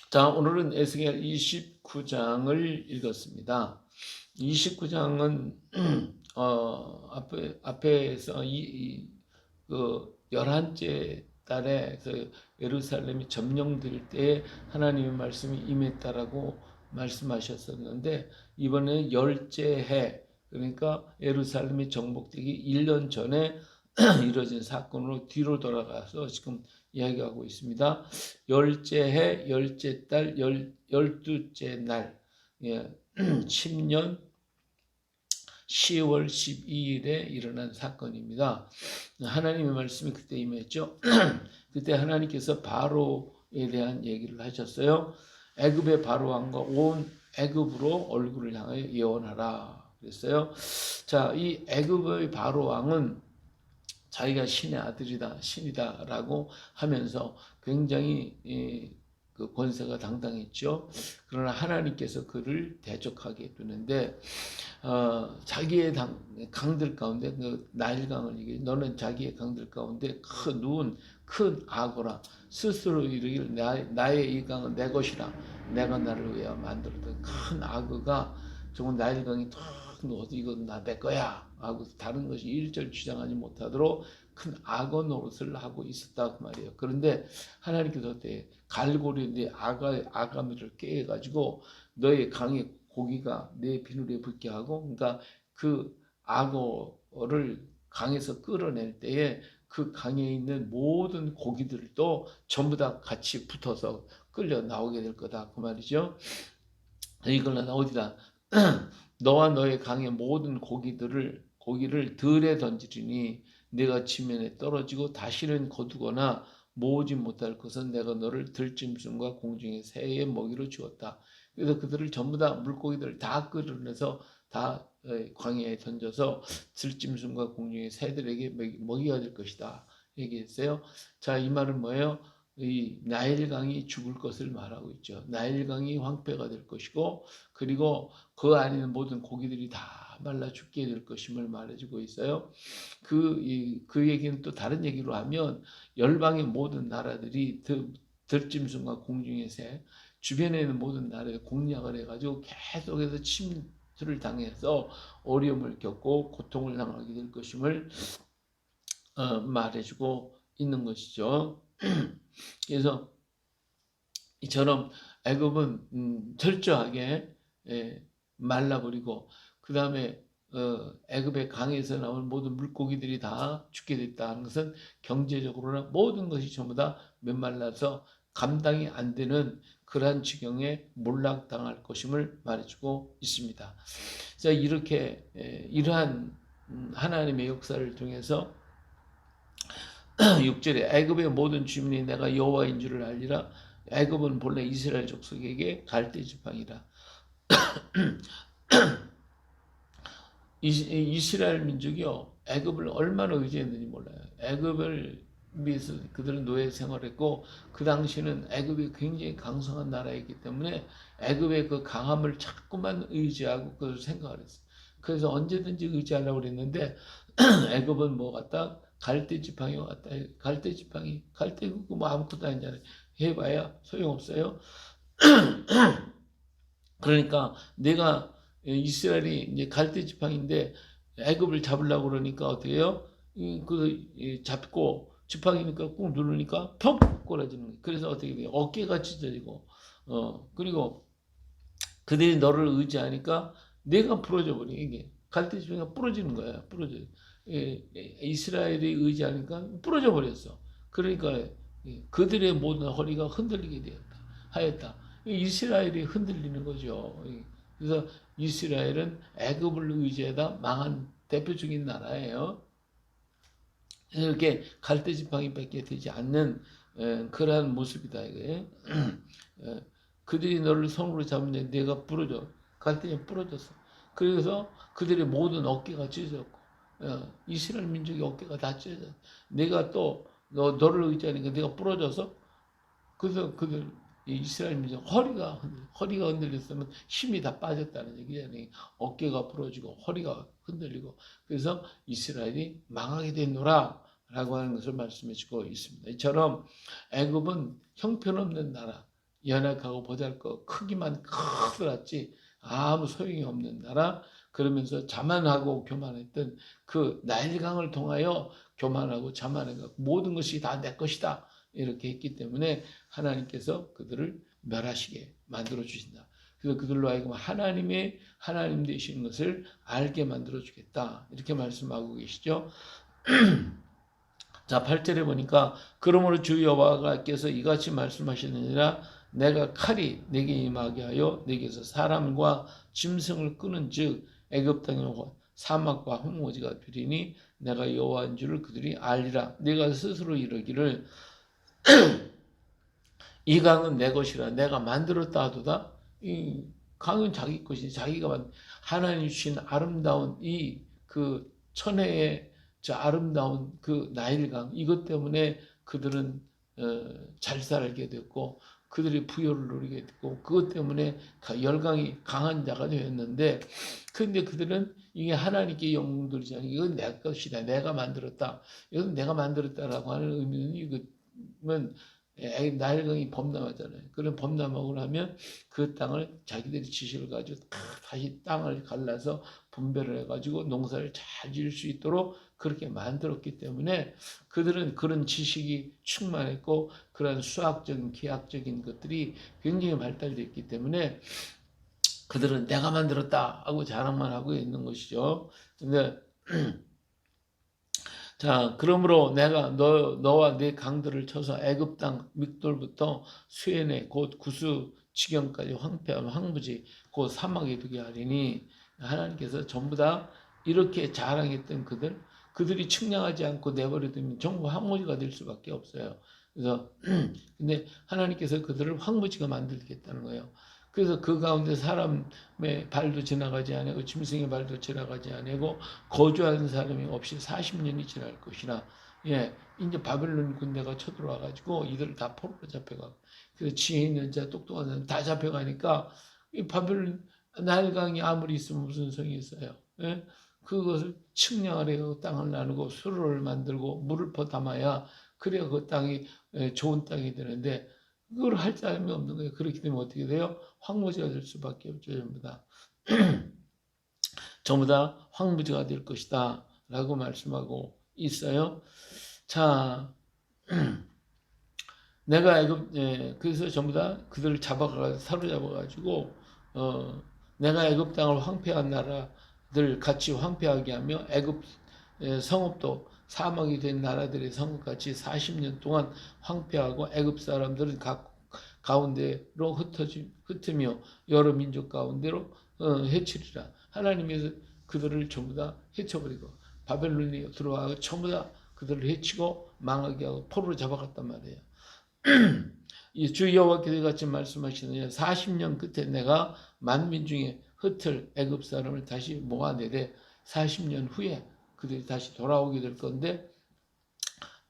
자, 오늘은 에스겔 29장을 읽었습니다. 29장은 앞에서 그 11째 달에 그 예루살렘이 점령될 때 하나님의 말씀이 임했다라고 말씀하셨었는데, 이번에 열째 해, 그러니까 예루살렘이 정복되기 1년 전에 이뤄진 사건으로 뒤로 돌아가서 지금 이야기하고 있습니다. 열째 해, 열째 달, 열두째 날, 예, 10년 10월 12일에 일어난 사건입니다. 하나님의 말씀이 그때 임했죠. 그때 하나님께서 바로에 대한 얘기를 하셨어요. 애굽의 바로 왕과 온 애굽으로 얼굴을 향하여 예언하라 그랬어요. 자, 이 애굽의 바로 왕은 자기가 신의 아들이다, 신이다라고 하면서 굉장히 그 권세가 당당했죠. 그러나 하나님께서 그를 대적하게 되는데, 자기의 강들 가운데 그 나일강을 이기 너는 자기의 강들 가운데 누운 큰 악어라. 스스로 이르기를 나의 이 강은 내 것이라. 내가 나를 위하여 만들었던 큰 악어가 정말 나일강이 탁 누워서 이건 내 거야 하고 다른 것이 일절 주장하지 못하도록 큰 악어 노릇을 하고 있었다 그 말이에요. 그런데 하나님께서 그때 갈고리 내 아가미를 깨가지고 너의 강의 고기가 내 비늘에 붙게 하고, 그러니까 그 악어를 강에서 끌어낼 때에 그 강에 있는 모든 고기들도 전부 다 같이 붙어서 끌려 나오게 될 거다 그 말이죠. 이걸 어디다 너와 너의 강의 모든 고기를 들에 던지리니 내가 지면에 떨어지고 다시는 거두거나 모으지 못할 것은 내가 너를 들짐승과 공중의 새의 먹이로 주었다. 그래서 그들을 전부 다 물고기들을 다 끌어내서 다 광야에 던져서 들짐승과 공중의 새들에게 먹이가 될 것이다 얘기했어요. 자, 이 말은 뭐예요? 이 나일강이 죽을 것을 말하고 있죠. 나일강이 황폐가 될 것이고, 그리고 그 안에 있는 모든 고기들이 다 말라 죽게 될 것임을 말해주고 있어요. 그 얘기는 또 다른 얘기로 하면 열방의 모든 나라들이 들짐승과 공중의 새, 주변에 있는 모든 나라에 공략을 해가지고 계속해서 침투를 당해서 어려움을 겪고 고통을 당하게 될 것임을 말해주고 있는 것이죠. 그래서 이처럼 애굽은 철저하게 말라버리고, 그 다음에 애굽의 강에서 나온 모든 물고기들이 다 죽게 됐다는 것은 경제적으로나 모든 것이 전부 다 메말라서 감당이 안 되는 그러한 지경에 몰락당할 것임을 말해주고 있습니다. 자, 이렇게 이러한 하나님의 역사를 통해서 6절에 애굽의 모든 주민이 내가 여호와인 줄을 알리라. 애굽은 본래 이스라엘 족속에게 갈대 지방이라. 이스라엘 민족이요, 애굽을 얼마나 의지했는지 몰라요. 애굽을 위해서 그들은 노예 생활했고, 그 당시는 애굽이 굉장히 강성한 나라이기 때문에 애굽의 그 강함을 자꾸만 의지하고 그걸 생각을 했어요. 그래서 언제든지 의지하려고 그랬는데 애굽은 뭐 같다? 갈대 지팡이 같다. 갈대 지팡이, 갈대 뭐 아무것도 아니잖아요. 해봐야 소용없어요. 그러니까 내가 이스라엘이 이제 갈대 지팡인데 애굽을 잡으려고 그러니까 어떻게 해요? 잡고 지팡이니까 꾹 누르니까 펑 꼬라지는 거예요. 그래서 어떻게 돼요? 어깨가 찢어지고, 그리고 그들이 너를 의지하니까 내가 부러져 버려. 이게 갈대 지팡이가 부러지는 거야. 부러져. 이스라엘이 의지하니까 부러져 버렸어. 그러니까 그들의 모든 허리가 흔들리게 되었다. 하였다. 이스라엘이 흔들리는 거죠. 그래서 이스라엘은 애굽을 의지하다 망한 대표적인 나라예요. 이렇게 갈대 지팡이밖에 되지 않는 그러한 모습이다 이거예요. 그들이 너를 손으로 잡는데 내가 부러져. 갈대에 부러졌어. 그래서 그들의 모든 어깨가 찢어졌고, 이스라엘 민족의 어깨가 다 찢어졌어. 내가 또 너를 의지하니까 내가 부러져서, 그래서 그들 이스라엘 민족 허리가 흔들렸으면 힘이 다 빠졌다는 얘기잖아요. 어깨가 부러지고 허리가 흔들리고, 그래서 이스라엘이 망하게 됐노라 라고 하는 것을 말씀해 주고 있습니다. 이처럼 애굽은 형편없는 나라, 연약하고 보잘것 크기만 커들었지 아무 소용이 없는 나라. 그러면서 자만하고 교만했던 그 나일강을 통하여 교만하고 자만해가 모든 것이 다 내 것이다 이렇게 했기 때문에 하나님께서 그들을 멸하시게 만들어 주신다. 그래서 그들로 하여금 하나님 되시는 것을 알게 만들어 주겠다 이렇게 말씀하고 계시죠. 자, 8절에 보니까 그러므로 주 여호와께서 이같이 말씀하시느니라 내가 칼이 내게 임하게 하여 내게서 사람과 짐승을 끄는즉 애굽 땅의 사막과 황무지가 되리니 내가 여호와인 줄을 그들이 알리라. 내가 스스로 이르기를 이 강은 내 것이라 내가 만들었다 하도다. 이 강은 자기 것이 자기가 하나님 주신 아름다운 이 그 천혜의 저 아름다운 그 나일강 이것 때문에 그들은 잘 살게 됐고 그들이 부여를 누리게 됐고 그것 때문에 열강이 강한 자가 되었는데 근데 그들은 이게 하나님께 영웅들이지 않고 이건 내 것이다 내가 만들었다 이건 내가 만들었다라고 하는 의미는 이것은 나일강이 범람하잖아요. 그런 범람하고 나면 그 땅을 자기들이 지시를 가지고 다시 땅을 갈라서 분배를 해가지고 농사를 잘 지을 수 있도록 그렇게 만들었기 때문에 그들은 그런 지식이 충만했고 그런 수학적인 기하학적인 것들이 굉장히 발달되어 있기 때문에 그들은 내가 만들었다 하고 자랑만 하고 있는 것이죠. 근데 자, 그러므로 내가 너와 네 강들을 쳐서 애굽 땅 믹돌부터 수에네 곧 구스 지경까지 황폐한 황무지 곧 사막에 두게 하리니 하나님께서 전부 다 이렇게 자랑했던 그들이 측량하지 않고 내버려두면 전부 황무지가 될 수밖에 없어요. 그래서 근데 하나님께서 그들을 황무지가 만들겠다는 거예요. 그래서 그 가운데 사람의 발도 지나가지 아니고 짐승의 발도 지나가지 아니고 거주하는 사람이 없이 40년이 지날 것이라. 예, 이제 바벨론 군대가 쳐들어와 가지고 이들 다 포로로 잡혀가. 그래서 지혜 있는 자, 똑똑한 사람 다 잡혀가니까 이 바벨론 나일강이 아무리 있으면 무슨 성이 있어요. 예? 그것을 측량을 해서 땅을 나누고 수로를 만들고 물을 퍼 담아야 그래야 그 땅이 좋은 땅이 되는데 그걸 할 사람이 없는 거예요. 그렇기 때문에 어떻게 돼요? 황무지가 될 수밖에 없죠. 전부 다. 전부 다 황무지가 될 것이다 라고 말씀하고 있어요. 자, 내가 그래서 전부 다 그들을 사로잡아가지고 내가 애굽 땅을 황폐한 나라들 같이 황폐하게 하며 애굽 성읍도 사막이 된 나라들의 성읍같이 40년 동안 황폐하고 애굽 사람들은 가운데로 흩으며 여러 민족 가운데로 해치리라. 하나님께서 그들을 전부 다 해쳐버리고 바벨론이 들어와 전부 다 그들을 해치고 망하게 하고 포로로 잡아갔단 말이에요. 주 여호와께서 같이 말씀하시느냐 40년 끝에 내가 만민 중에 흩을 애굽 사람을 다시 모아내되 40년 후에 그들이 다시 돌아오게 될 건데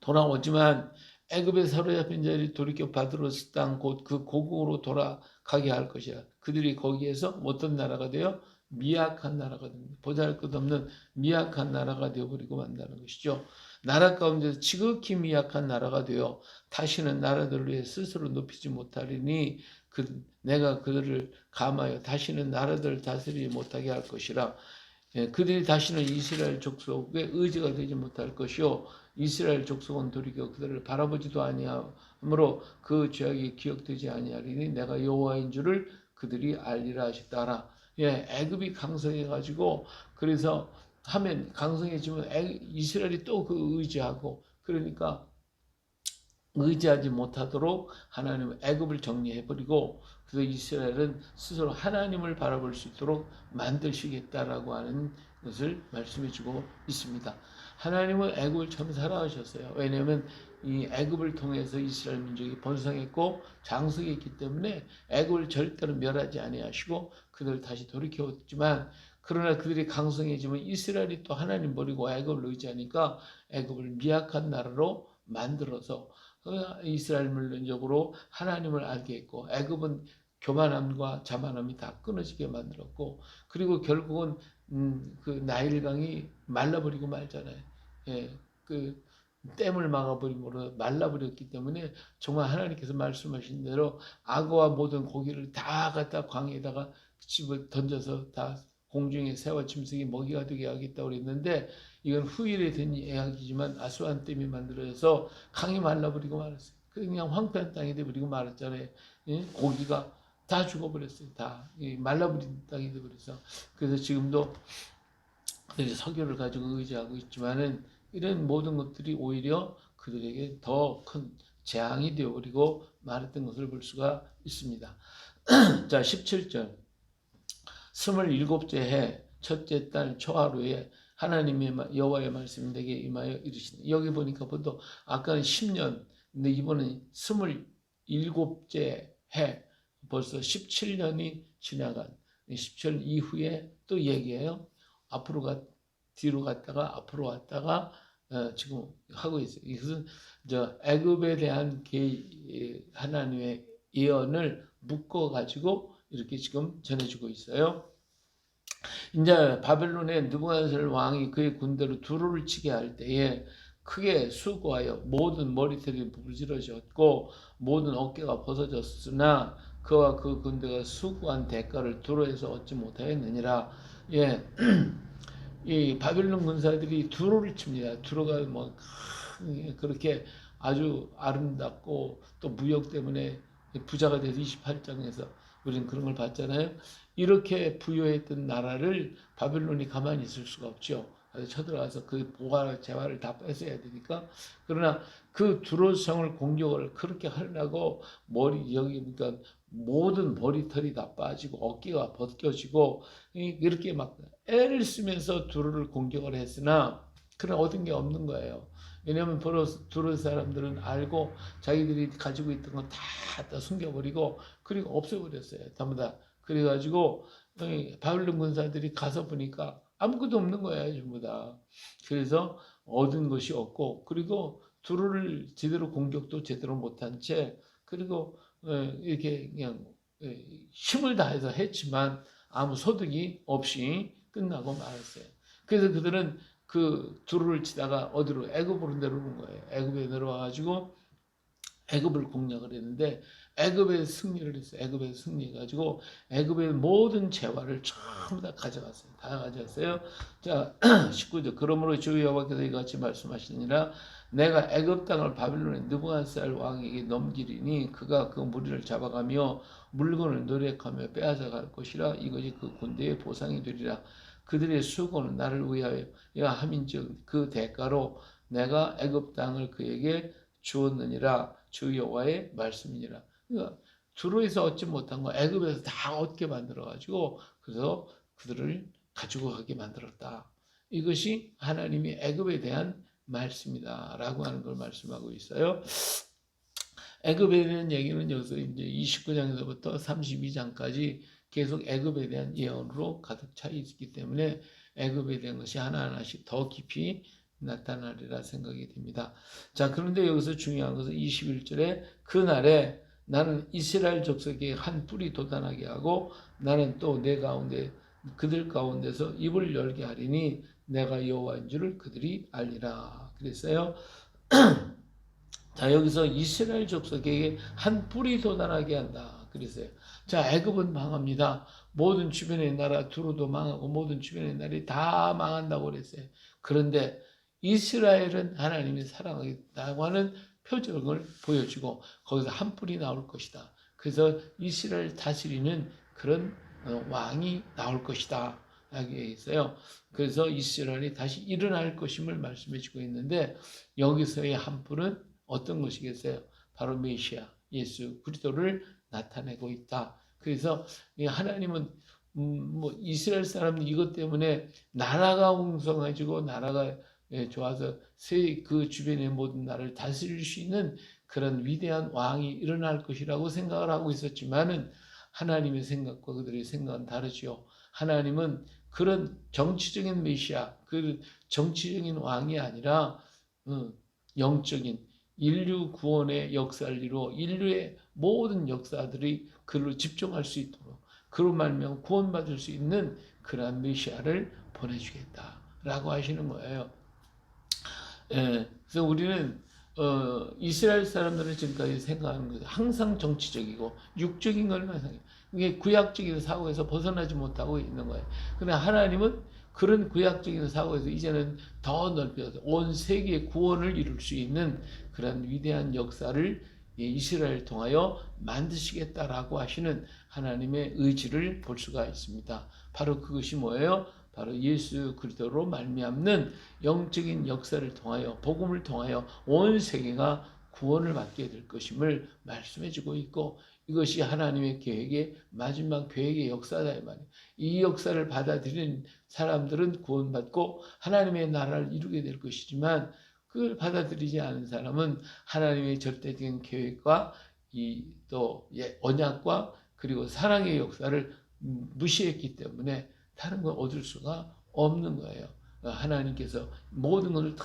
돌아오지만 애굽에 사로잡힌 자들이 돌이켜 받들었을 땅 곧 그 고국으로 돌아가게 할 것이야. 그들이 거기에서 어떤 나라가 되어 미약한 나라가 됩니다. 보잘것없는 미약한 나라가 되어버리고 만다는 것이죠. 나라 가운데서 지극히 미약한 나라가 되어 다시는 나라들을 위해 스스로 높이지 못하리니 내가 그들을 감하여 다시는 나라들을 다스리지 못하게 할 것이라. 그들이 다시는 이스라엘 족속의 의지가 되지 못할 것이요 이스라엘 족속은 돌이켜 그들을 바라보지도 아니하므로 그 죄악이 기억되지 아니하리니 내가 여호와인 줄을 그들이 알리라 하셨다라. 예, 애굽이 강성해가지고 그래서 하면 강성해지면 이스라엘이 또 그 의지하고 그러니까 의지하지 못하도록 하나님은 애굽을 정리해버리고 그래서 이스라엘은 스스로 하나님을 바라볼 수 있도록 만드시겠다라고 하는 것을 말씀해주고 있습니다. 하나님은 애굽을 참 사랑하셨어요. 왜냐하면 이 애굽을 통해서 이스라엘 민족이 번성했고 장성했기 때문에 애굽을 절대로 멸하지 아니하시고 그들을 다시 돌이켜왔지만 그러나 그들이 강성해지면 이스라엘이 또 하나님 버리고 애굽을 의지하니까 애굽을 미약한 나라로 만들어서 이스라엘 물론적으로 하나님을 알게 했고 애굽은 교만함과 자만함이 다 끊어지게 만들었고 그리고 결국은 그 나일강이 말라버리고 말잖아요. 예, 그 댐을 막아버림으로 말라버렸기 때문에 정말 하나님께서 말씀하신 대로 악어와 모든 고기를 다 갖다 광에다가 집어 던져서 다 공중의 새와 짐승이 먹이가 되게 하겠다고 그랬는데 이건 후일에 된 이야기지만 아수안 댐이 만들어져서 강이 말라버리고 말았어요. 그냥 황폐한 땅이 돼버리고 말았잖아요. 예? 고기가 다 죽어버렸어요. 다 말라버린 땅이 돼버려서 그래서 지금도 그들이 석유를 가지고 의지하고 있지만은 이런 모든 것들이 오히려 그들에게 더 큰 재앙이 되어버리고 말했던 것을 볼 수가 있습니다. 자, 17절. 27째 해 첫째 달 초하루에 하나님의 여호와의 말씀이 내게 임하여 이르시니 여기 보니까 보통 아까는 10년 근데 이번엔 27째 해 벌써 17년이 지나간 17년 이후에 또 얘기해요. 뒤로 갔다가 앞으로 왔다가 지금 하고 있어요. 이것은 애굽에 대한 하나님의 예언을 묶어 가지고 이렇게 지금 전해주고 있어요. 이제 바벨론의 느부갓네살 왕이 그의 군대로 두루를 치게 할 때에 크게 수고하여 모든 머리털이 부르짖어졌고 모든 어깨가 벗어졌으나 그와 그 군대가 수고한 대가를 두루에서 얻지 못하였느니라. 예. 이 바벨론 군사들이 두루를 칩니다. 두루가 뭐 그렇게 아주 아름답고 또 무역 때문에 부자가 돼서 28장에서 우리는 그런 걸 봤잖아요. 이렇게 부유했던 나라를 바벨론이 가만히 있을 수가 없죠. 쳐들어가서 그 보화 재화를 다 뺏어야 되니까. 그러나 그 두로성을 공격을 그렇게 하려고 여기 그러니까 모든 머리털이 다 빠지고 어깨가 벗겨지고 이렇게 막 애를 쓰면서 두루를 공격을 했으나 그런 얻은 게 없는 거예요. 왜냐하면 두루 사람들은 알고 자기들이 가지고 있던 건 다 숨겨버리고 그리고 없애버렸어요. 전부 다. 그래가지고 바벨론 군사들이 가서 보니까 아무것도 없는 거예요. 전부 다. 그래서 얻은 것이 없고 그리고 두루를 제대로 공격도 제대로 못한 채 그리고 이렇게 그냥 힘을 다해서 했지만 아무 소득이 없이 끝나고 말았어요. 그래서 그들은 그 두루를 치다가 어디로 애굽으로 내려오는 거예요. 애굽에 내려와가지고 애굽을 공략을 했는데 애굽에 승리를 했어요. 애굽에 승리해가지고 애굽의 모든 재화를 전부 다 가져갔어요. 다 가져갔어요. 자, 19절. 그러므로 주 여호와께서 이같이 말씀하시니라 내가 애굽 땅을 바빌론의 느부갓네살 왕에게 넘기리니 그가 그 무리를 잡아가며 물건을 노력하며 빼앗아 갈 것이라 이것이 그 군대의 보상이 되리라. 그들의 수고는 나를 위하여 함인즉 그 대가로 내가 애굽 땅을 그에게 주었느니라. 주 여호와의 말씀이니라. 그러니까 두루에서 얻지 못한 거 애굽에서 다 얻게 만들어 가지고 그래서 그들을 가지고 가게 만들었다. 이것이 하나님이 애굽에 대한 말씀이다라고 하는 걸 말씀하고 있어요. 애굽에 대한 얘기는 여기서 이제 29장에서부터 32장까지 계속 애굽에 대한 예언으로 가득 차 있기 때문에 애굽에 대한 것이 하나하나씩 더 깊이 나타나리라 생각이 됩니다. 자, 그런데 여기서 중요한 것은 21절에 그날에 나는 이스라엘 족속에게 한 뿔이 돋아나게 하고 나는 또 내 가운데 그들 가운데서 입을 열게 하리니 내가 여호와인 줄을 그들이 알리라 그랬어요. 자, 여기서 이스라엘 족속에게 한 뿔이 돋아나게 한다 그랬어요. 자, 애굽은 망합니다. 모든 주변의 나라 두루도 망하고 모든 주변의 나라들이 다 망한다고 그랬어요. 그런데 이스라엘은 하나님이 사랑하겠다고 하는 표정을 보여주고 거기서 한 뿔이 나올 것이다. 그래서 이스라엘 다스리는 그런 왕이 나올 것이다. 여기 있어요. 그래서 이스라엘이 다시 일어날 것임을 말씀해 주고 있는데 여기서의 한 뿔은 어떤 것이겠어요? 바로 메시아 예수 그리스도를 나타내고 있다. 그래서 하나님은 뭐 이스라엘 사람은 이것 때문에 나라가 웅성해지고 나라가 좋아서 그 주변의 모든 나라를 다스릴 수 있는 그런 위대한 왕이 일어날 것이라고 생각을 하고 있었지만은 하나님의 생각과 그들의 생각은 다르지요. 하나님은 그런 정치적인 메시아, 그 정치적인 왕이 아니라 영적인 인류 구원의 역사를 이루어 인류의 모든 역사들이 그로 집중할 수 있도록 그로 말미암아 구원받을 수 있는 그러한 메시아를 보내주겠다라고 하시는 거예요. 예, 그래서 우리는 이스라엘 사람들은 지금까지 생각하는 것은 항상 정치적이고 육적인 것만 생각해요. 이게 구약적인 사고에서 벗어나지 못하고 있는 거예요. 그러나 하나님은 그런 구약적인 사고에서 이제는 더 넓혀서 온 세계의 구원을 이룰 수 있는 그런 위대한 역사를 이스라엘을 통하여 만드시겠다라고 하시는 하나님의 의지를 볼 수가 있습니다. 바로 그것이 뭐예요? 바로 예수 그리스도로 말미암는 영적인 역사를 통하여 복음을 통하여 온 세계가 구원을 받게 될 것임을 말씀해 주고 있고 이것이 하나님의 계획의 마지막 계획의 역사다 이 말이에요. 이 역사를 받아들이는 사람들은 구원받고 하나님의 나라를 이루게 될 것이지만 그걸 받아들이지 않은 사람은 하나님의 절대적인 계획과 이 또 언약과 그리고 사랑의 역사를 무시했기 때문에 다른 걸 얻을 수가 없는 거예요. 하나님께서 모든 것을 다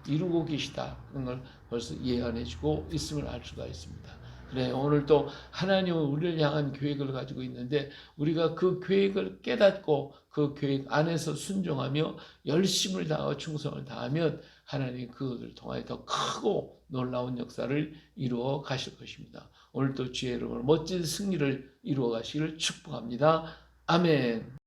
이루고 계시다. 그런 걸 벌써 예언해주고 있음을 알 수가 있습니다. 그래 오늘 또 하나님은 우리를 향한 계획을 가지고 있는데 우리가 그 계획을 깨닫고 그 계획 안에서 순종하며 열심을 다하고 충성을 다하면 하나님 그것을 통하여 더 크고 놀라운 역사를 이루어 가실 것입니다. 오늘도 주의 이름으로 멋진 승리를 이루어 가시기를 축복합니다. 아멘.